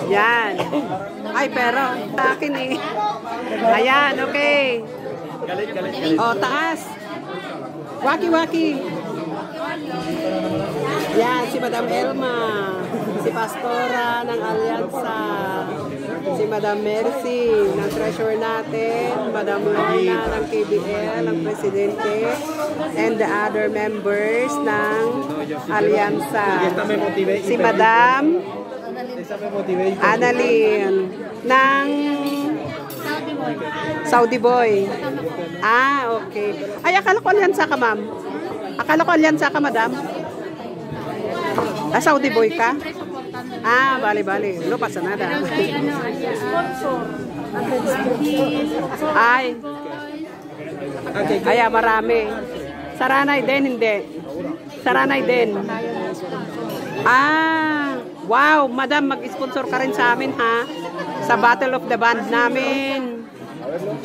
Yan. Ay, pero akin eh. Ayan, okay. O, taas. Waki-waki. Yan, si Madam Elma. Si Pastora ng Alyansa. Si Madam Mercy ng treasurer natin. Madam Lorna ng KBL, ang presidente. And the other members ng Alyansa. Si Madam Annalyn ng Saudi Boy. Ah, okay. Ay, akala ko Alyansa ka, ma'am. Akala ko Alyansa ka, madam. Ah, Saudi Boy ka? Ah, bali. Lupa sa nada. Ay. Kaya marami. Saranay din, hindi. Saranay din. Ah, wow, madam, mag-sponsor ka rin sa amin, ha? Sa Battle of the Band namin.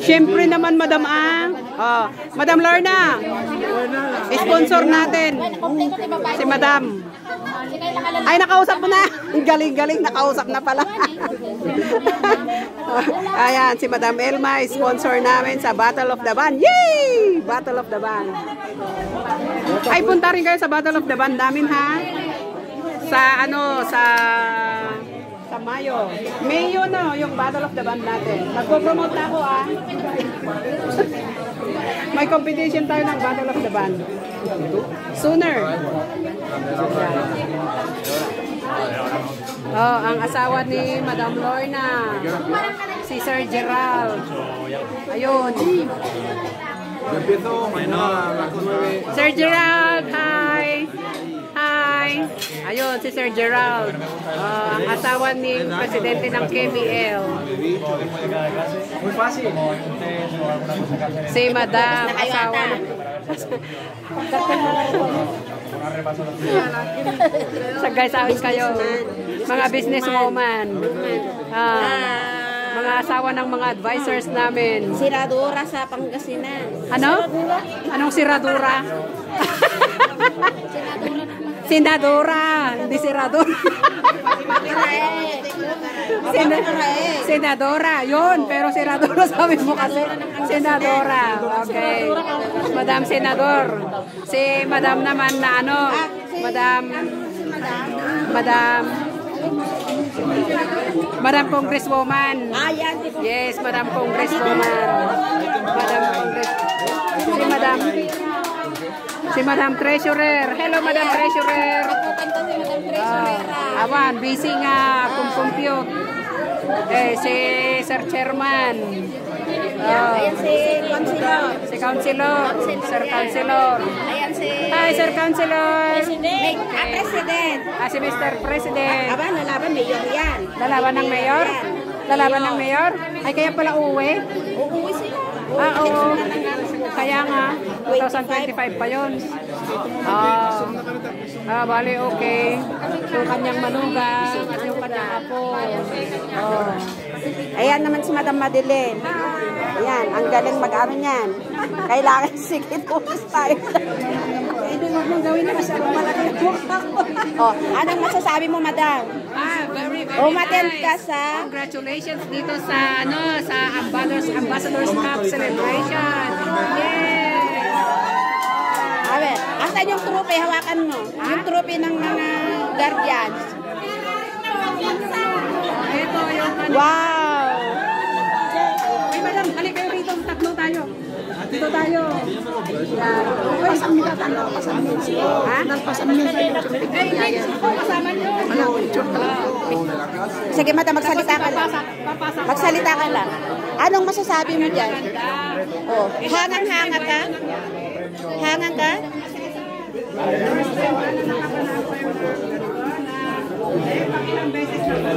Siyempre naman, madam, oh, Madam Lorna, sponsor natin. Si madam. Ay, nakausap mo na. Galing, nakausap na pala. Ayan, si Madam Elma, sponsor namin sa Battle of the Band. Yay! Battle of the Band. Ay, punta rin kayo sa Battle of the Band namin, ha? Sa Mayo. Mayo, no, yung Battle of the Band natin. Magpo-promote na ako, May competition tayo ng Battle of the Band. Sooner. Oh, ang asawa ni Madam Lorna. Si Sir Gerald. Ayun. Sir Gerald, hi! Hi! Ayun, si Sir Gerald. Ang asawa ni presidente ng KBL. Si Madam, asawa. So guys, awit kayo. Mga businesswoman. Mga asawa ng mga advisors namin. Siradura sa Pangasinan. Ano? Anong siradura? Senadora, hindi siradura. Senadora, yun. Pero senadora sabi mo kasi. Senadora. Okay. Madam Senador. Si Madam naman na ano? Madam Congresswoman. Yes, Madam Congresswoman. Si Madam Treasurer. Hello, Madam Treasurer. Awan, busy nga compute. Si Sir Chairman. Si Councilor. Sir Councilor. Hi, Sir Councilor. President. Si Mr. President. Lalaban mayor yan. Lalaban ng mayor? Lalaban ng mayor? Ay, kaya pala uuwi? Uuwi sila. Oo. Kaya nga, 2025 pa yun. Bali, okay. Yung kanyang manugang at yung kanyang apo. Ayan naman si Madam Madeline. Ayan, ang galing mag-ano niyan. Kailangan sikit umus tayo. Hindi mo mong gawin na masyadong malaki yung mukha ko. Anong masasabi mo, Madam? Very Umattend nice. ka sa... Congratulations dito sa sa Ambassador's Cup celebration. Yes! Asan yung trophy? Hawakan mo. Yung trophy ng mga guardians. Ito yung ano. Wow! Ay, madam, balik kayo rito. Tatlo tayo. Dito tayo. Yan. Pasamin ka tayo. Ha? Pasamin ka tayo. Kasama nyo. Sige, Madam, magsalita ka lang. Magsalita ka lang. Anong masasabi mo dyan? Hangang-hanga ka? Hangang ka? Ilang beses na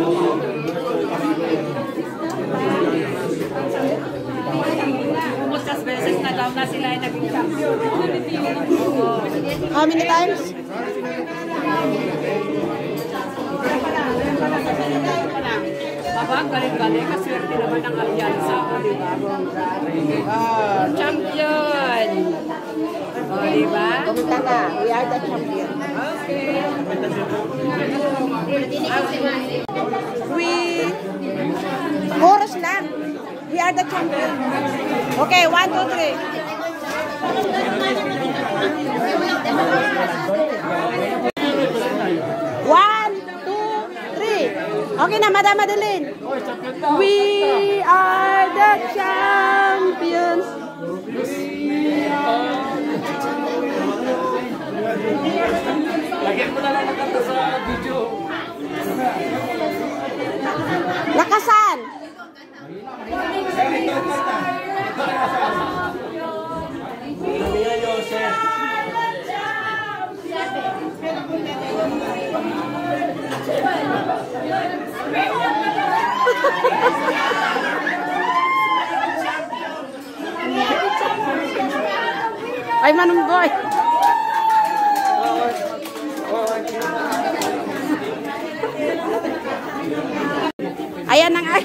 umutas beses na daw na sila ay naging champion. How many times? Galing-galing. Kaswerte naman ang Alyansa. Champion! O, diba? Kumita na. We are the champion. We... Chorus lang. We are the champion. Okay, 1, 2, 3. One, two, three. Okay na, Madam Madeline. We are the champions. Lagyan mo na lang nakanta sa video. Lakasan. Ay, Manunggoy. Ayan ang ay.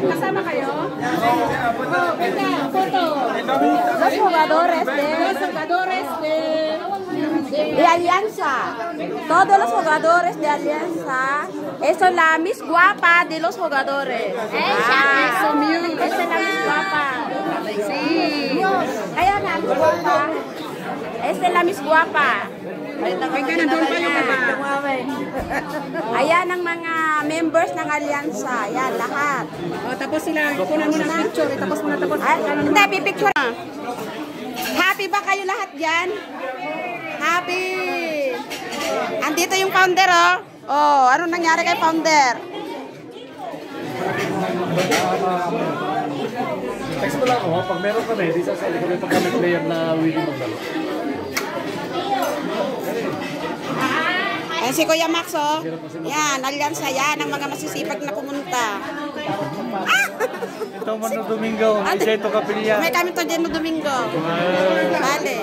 Kasama kayo? Foto. Los jugadores de Alianza. Todos los jugadores de Alianza. Eso es la Miss Guapa de los jugadores. Esa es la Miss Guapa. Sí. Kaya na, Miss Guapa. Esta es la Miss Guapa. Ayan ang mga members ng Alianza. Ayan, lahat. O, tapos sila, kunan mo ng picture. Tapos mo na tapos. Ay, hindi, pipicture na. Happy ba kayo lahat dyan? Happy! Andito yung founder, oh. Oh, ano nangyari kay founder? Text mo lang ako, pag meron kami, di sasali kami pag kami player na willing magdalo. Ayan si Kuya Max, oh. Yan, Alianza, yan ang mga masisipag na pumunta. Ito man no Domingo, Jeto Capilla. May kami to dyan no Domingo. Vale.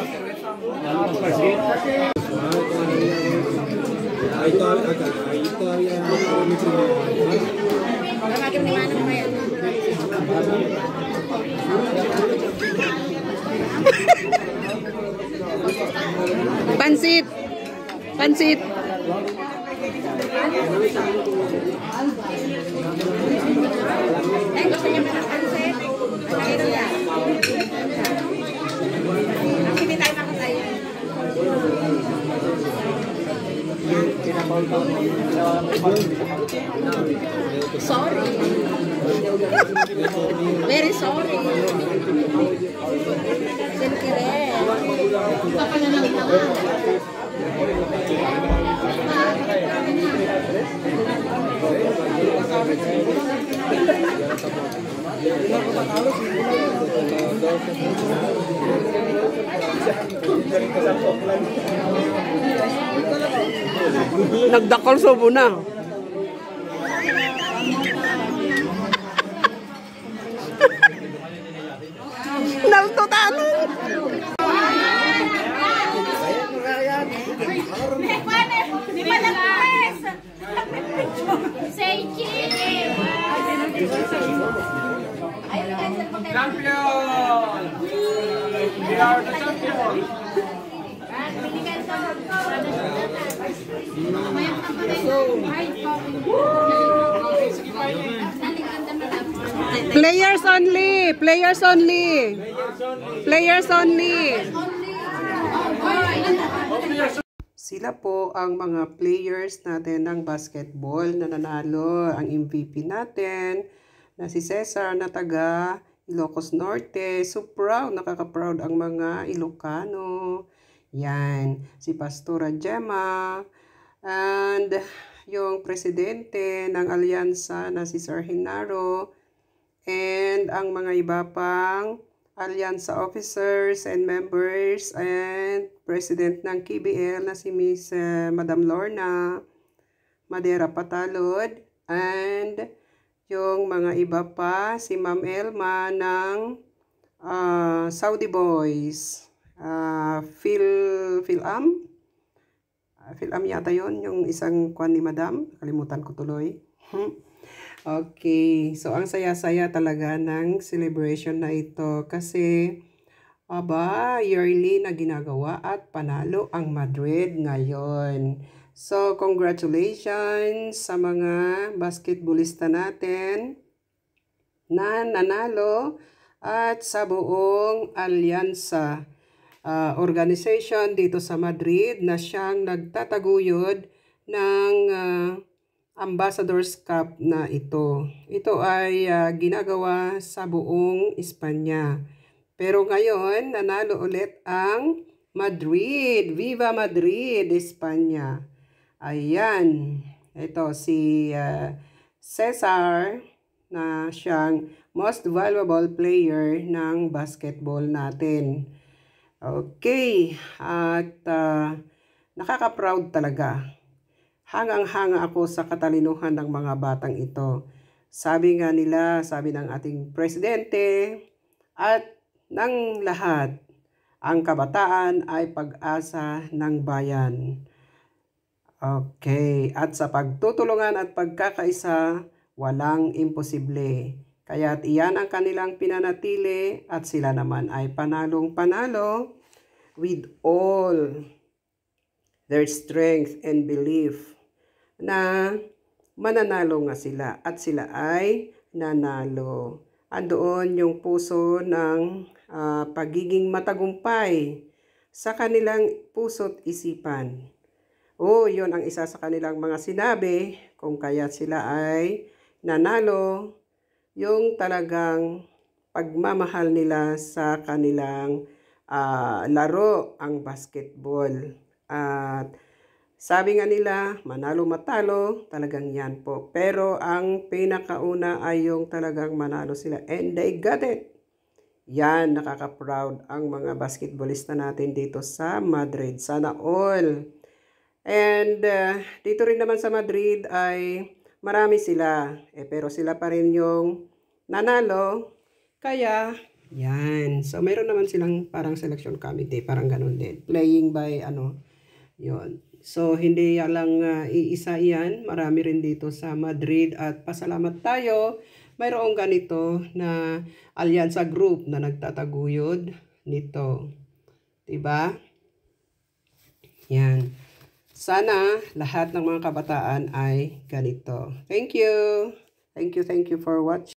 Pansit. Pansit. Gusto niya ba ng pansit? Mayroon yan. Hindi tayo makatayo. Sorry. Very sorry. Nagdakol subo na. Naltotanan. Say cheese! Champion! We are the champion! Players only. Players only. Players only. Sila po ang mga players natin ng basketball na nanalo. Ang MVP natin na si Cesar na taga Ilocos Norte. So proud, nakaka-proud ang mga Ilocano. Yan, si Pastora Gemma. And yung presidente ng Alianza na si Sir Hinaro. And ang mga iba pang Alyansa officers and members and President ng KBL na si Miss Madam Lorna Madera Patalod, and yung mga iba pa, si Ma'am Elma ng Saudi Boys, Philam yata yon, yung isang kwan ni Madam, kalimutan ko tuloy. Okay, so ang saya-saya talaga ng celebration na ito kasi yearly na ginagawa at panalo ang Madrid ngayon. So, congratulations sa mga basketballista natin na nanalo at sa buong Alyansa organization dito sa Madrid na siyang nagtataguyod ng Ambassadors Cup na ito. Ito ay ginagawa sa buong Espanya. Pero ngayon, nanalo ulit ang Madrid. Viva Madrid, Espanya. Ayan. Ito si Cesar na siyang most valuable player ng basketball natin. Okay. At nakaka-proud talaga. Hangang-hanga ako sa katalinuhan ng mga batang ito. Sabi nga nila, sabi ng ating presidente at ng lahat, ang kabataan ay pag-asa ng bayan. Okay, at sa pagtutulungan at pagkakaisa, walang imposible. Kaya't iyan ang kanilang pinanatili at sila naman ay panalong-panalo with all their strength and belief na mananalo nga sila at sila ay nanalo. Andoon yung puso ng pagiging matagumpay sa kanilang puso't isipan. Yun ang isa sa kanilang mga sinabi kung kaya sila ay nanalo, yung talagang pagmamahal nila sa kanilang laro, ang basketball. At sabi nga nila, manalo matalo, talagang yan po. Pero ang pinakauna ay yung talagang manalo sila. And they got it. Yan, nakaka-proud ang mga basketballista natin dito sa Madrid. Sana all. And dito rin naman sa Madrid ay marami sila. Pero sila pa rin yung nanalo. Kaya, yan. So, mayroon naman silang parang selection committee. Parang ganun din. Playing by yun. So, hindi lang iisa yan. Marami rin dito sa Madrid. At pasalamat tayo. Mayroong ganito na Alyansa Group na nagtataguyod nito. Diba? Yan. Sana lahat ng mga kabataan ay ganito. Thank you. Thank you for watching.